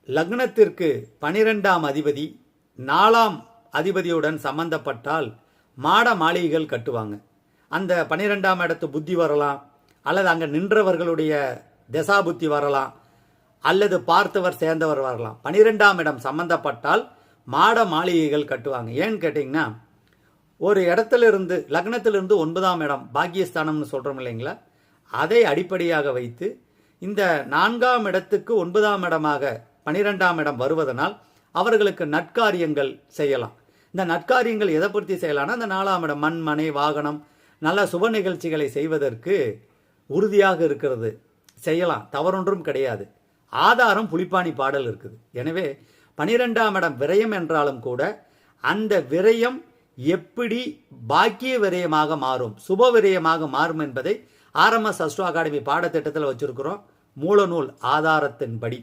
லக்னத்திற்கு 12ஆம் அதிபதி 4ஆம் அதிபதியுடன் சம்பந்தப்பட்டால் மாட மாளிகைகள் கட்டுவாங்க. அந்த 12ஆம் இடத்து புத்தி வரலாம், அல்லது அங்கே நின்றவர்களுடைய தசா புத்தி வரலாம், அல்லது பார்த்தவர் சேர்ந்தவர் வரலாம். 12ஆம் இடம் சம்பந்தப்பட்டால் மாட மாளிகைகள் கட்டுவாங்க. ஏன்னு கேட்டிங்கன்னா, ஒரு இடத்திலிருந்து லக்னத்திலிருந்து 9ஆம் இடம் பாக்கியஸ்தானம்னு சொல்கிறோம் இல்லைங்களா, அதை அடிப்படையாக வைத்து இந்த 4ஆம் இடத்துக்கு 9ஆம் இடமாக 12ஆம் இடம் வருவதனால் அவர்களுக்கு நற்காரியங்கள் செய்யலாம். இந்த நற்காரியங்கள் எதை பொறுத்து செய்யலாம்னா, அந்த 4ஆம் இடம் மண் மனை வாகனம் நல்ல சுப நிகழ்ச்சிகளை செய்வதற்கு உறுதியாக இருக்கிறது, செய்யலாம், தவறொன்றும் கிடையாது. ஆதாரம் புலிப்பாணி பாடல் இருக்குது. எனவே 12ஆம் இடம் விரயம் என்றாலும் கூட அந்த விரயம் எப்படி பாக்கிய விரயமாக மாறும், சுப விரயமாக மாறும் என்பதை RMS அஸ்ட்ரோ அகாடமி பாடத்திட்டத்தில் வச்சிருக்கிறோம், மூலநூல் ஆதாரத்தின்படி.